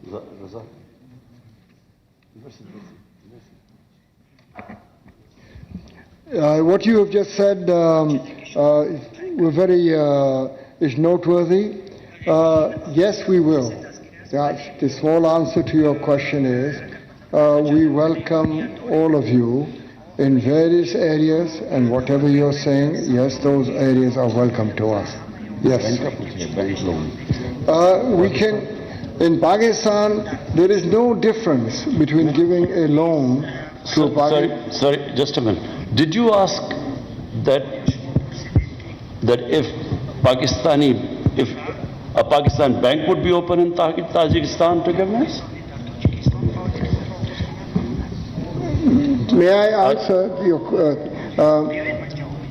Raza. What you have just said is noteworthy. Yes, we will. The small answer to your question is we welcome all of you in various areas, and whatever you're saying, yes, those areas are welcome to us. Yes. Bank loan. We can, in Pakistan, there is no difference between giving a loan to Pakistan. Sorry, just a minute. Did you ask that if a Pakistan bank would be open in Tajikistan to governments? May I answer your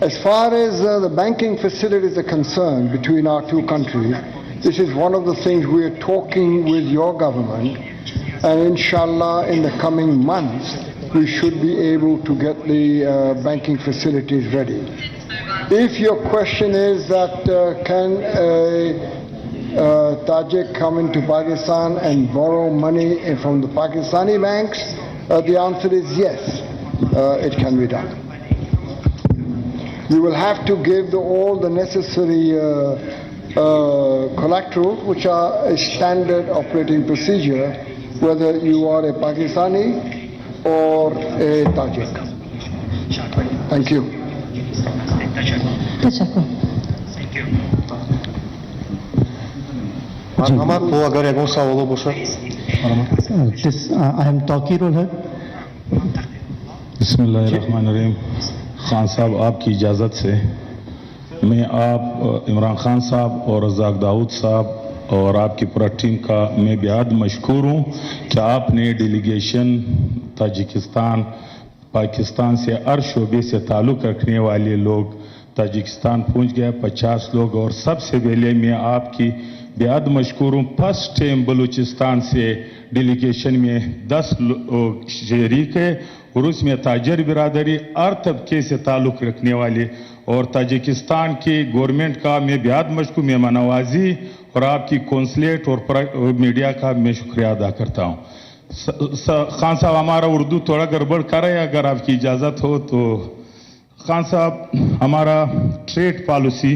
as far as the banking facilities are concerned between our two countries, this is one of the things we are talking with your government, and inshallah in the coming months we should be able to get the banking facilities ready. If your question is that can a Tajik come into Pakistan and borrow money from the Pakistani banks, the answer is yes, it can be done. You will have to give all the necessary collateral, which are a standard operating procedure, whether you are a Pakistani or a Tajik. Thank you. I am Taqirul Haq. बिस्मिल्लाहिर्रहमानिर्रहीम। खान साहब, आपकी इजाज़त से मैं आप इमरान खान साहब और रज़ाक दाऊद साहब और आपकी पूरा टीम का मैं बेहद मशकूर हूँ कि आपने डेलीगेशन ताजिकिस्तान पाकिस्तान से हर शोबे से ताल्लुक़ रखने वाले लोग ताजिकिस्तान पहुँच गए 50 लोग, और सबसे पहले मैं आपकी बेहद मशकूर हूँ। फर्स्ट टाइम बलूचिस्तान से डेलीगेशन में 10 लोग शरीक है और उसमें ताजर बिरादरी हर तबके से ताल्लुक़ रखने वाले, और ताजिकिस्तान की गवर्नमेंट का मैं बेहद मशकूर मेहमान नवाजी और आपकी कौंसलेट और मीडिया का मैं शुक्रिया अदा करता हूँ। खान साहब, हमारा उर्दू थोड़ा गड़बड़ कर रहा है, अगर आपकी इजाज़त हो तो। खान साहब, हमारा ट्रेड पॉलिसी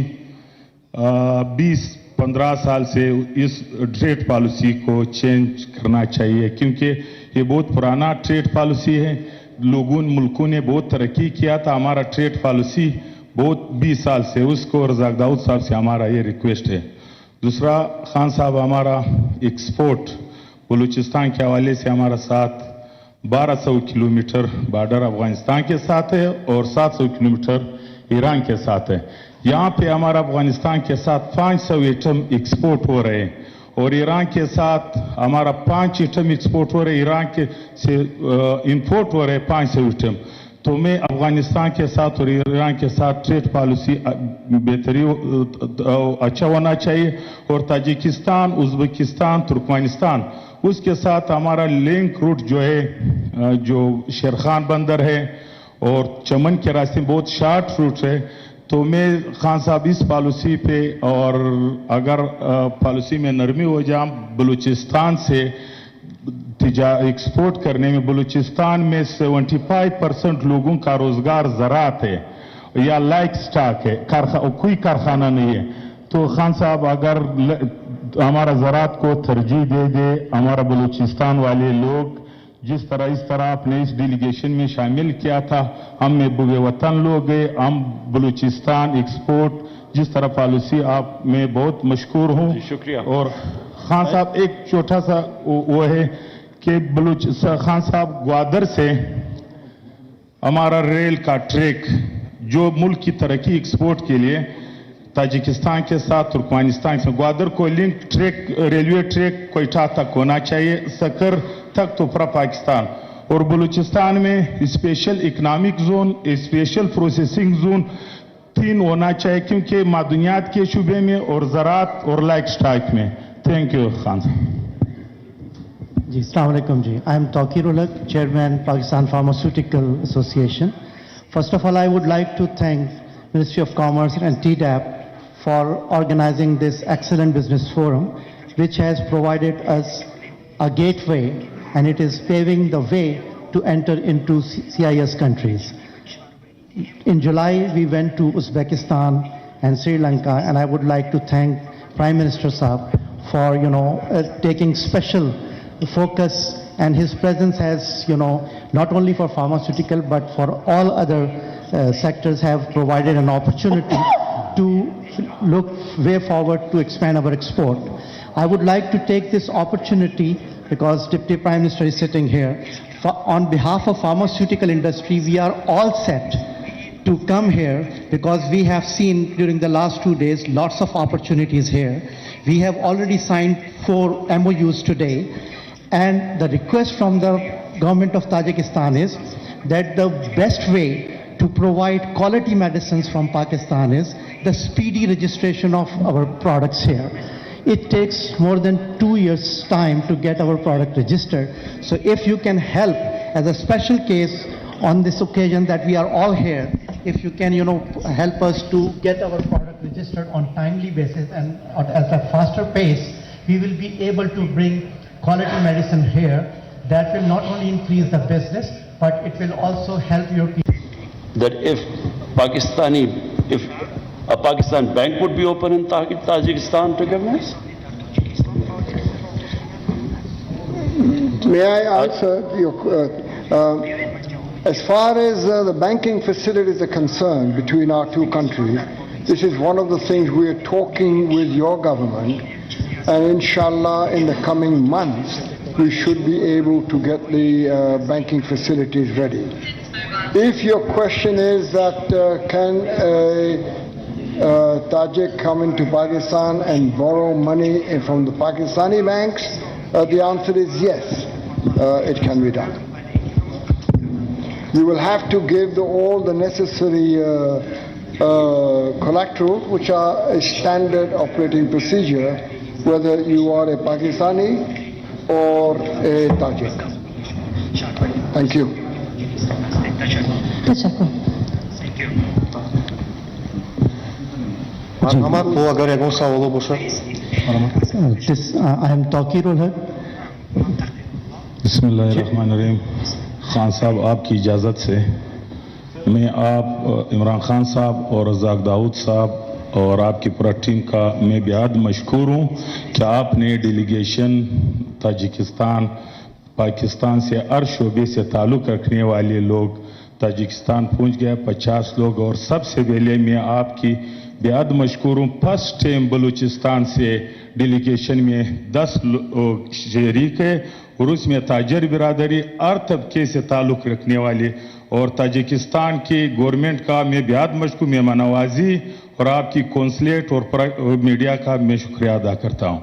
20-15 साल से इस ट्रेड पॉलिसी को चेंज करना चाहिए, क्योंकि ये बहुत पुराना ट्रेड पॉलिसी है। मुल्कों ने बहुत तरक्की किया था, हमारा ट्रेड पॉलिसी बहुत 20 साल से, उसको रज़ाक दाऊद साहब से हमारा ये रिक्वेस्ट है। दूसरा, खान साहब, हमारा एक्सपोर्ट बलूचिस्तान के हवाले से हमारा साथ 1200 किलोमीटर बॉर्डर अफगानिस्तान के साथ है और 700 किलोमीटर ईरान के साथ है। यहाँ पे हमारा अफगानिस्तान के साथ 500 आइटम एक्सपोर्ट हो रहे हैं और ईरान के साथ हमारा 5 आइटम एक्सपोर्ट हो रहे हैं, ईरान के से इंपोर्ट हो रहे हैं 500 आइटम। तो मैं अफगानिस्तान के साथ और ईरान के साथ ट्रेड पॉलिसी अच्छा होना चाहिए, और ताजिकिस्तान, उज़्बेकिस्तान, तुर्कमेनिस्तान उसके साथ हमारा लिंक रूट जो है, जो शेरखान बंदर है और चमन के रास्ते बहुत शार्ट रूट है। तो मैं खान साहब इस पॉलिसी पे, और अगर पॉलिसी में नरमी हो जाए, बलूचिस्तान से एक्सपोर्ट करने में, बलूचिस्तान में 75% लोगों का रोजगार ज़राअत है या लाइक स्टॉक है, कोई कारखाना नहीं है। तो खान साहब, अगर हमारा ज़राअत को तरजीह दे दे हमारा बलूचिस्तान वाले लोग, जिस तरह आपने इस डेलीगेशन में शामिल किया था, हम महबूब वतन लोग हैं, हम बलूचिस्तान एक्सपोर्ट जिस तरह पॉलिसी आप मैं बहुत मशकूर हूँ। शुक्रिया। और खान साहब, एक छोटा सा वो है कि खान साहब, ग्वादर से हमारा रेल का ट्रैक जो मुल्क की तरक्की एक्सपोर्ट के लिए ताजिकिस्तान के साथ तुर्कमेनिस्तान से, ग्वादर को link track, railway track Quetta तक होना चाहिए, सकर तक तो पूरा पाकिस्तान, और बलूचिस्तान में special economic zone, special processing zone 3 होना चाहिए, क्योंकि मादनियात के शुबे में और ज़राअत और लाइक स्टॉक में। थैंक यू खान साहब। जी, अस्सलाम वालेकुम जी। I am Taqirul Haq, Chairman, Pakistan Pharmaceutical Association. First of all, I would like to thank Ministry of Commerce and TDAP for organizing this excellent business forum, which has provided us a gateway, and it is paving the way to enter into CIS countries. In July, we went to Uzbekistan and Sri Lanka, and I would like to thank Prime Minister Saab for, taking special focus, and his presence has, not only for pharmaceutical but for all other sectors have provided an opportunity to look way forward to expand our export. I would like to take this opportunity, because Deputy Prime Minister is sitting here, on behalf of pharmaceutical industry, we are all set to come here because we have seen during the last 2 days lots of opportunities here. We have already signed 4 MOUs today, and the request from the government of Tajikistan is that the best way to provide quality medicines from Pakistan is the speedy registration of our products here. It takes more than 2 years' time to get our product registered. So if you can help as a special case on this occasion that we are all here, if you can, help us to get our product registered on timely basis and at a faster pace, we will be able to bring quality medicine here that will not only increase the business, but it will also help your people. That if a Pakistan bank would be open in Tajikistan to give us? May I answer your as far as the banking facilities are concerned between our two countries, this is one of the things we are talking with your government, and inshallah in the coming months we should be able to get the banking facilities ready. If your question is that can a Tajik come into Pakistan and borrow money from the Pakistani banks, the answer is yes, it can be done. You will have to give all the necessary collateral, which are a standard operating procedure, whether you are a Pakistani or a Tajik. Thank you. I am Tawqir ul Haq. بسم اللہ الرحمن الرحیم. خان صاحب آپ کی اجازت سے میں آپ عمران خان صاحب اور رزاق داؤد صاحب اور آپ کی پورا ٹیم کا میں بہت مشکور ہوں کہ آپ نے ڈیلیگیشن تاجکستان پاکستان سے ہر شعبے سے تعلق رکھنے والے لوگ تاجکستان پہنچ گئے 50 لوگ. اور سب سے پہلے میں آپ کی بہت مشکور ہوں. فرسٹ ٹائم بلوچستان سے ڈیلیگیشن میں 10 لوگ شریک ہے اور اس میں تاجر برادری ہر طبقے سے تعلق رکھنے والے اور تاجکستان کی گورنمنٹ کا میں بہت مشکور مہمان نوازی اور آپ کی کونسلیٹ اور میڈیا کا میں شکریہ ادا کرتا ہوں.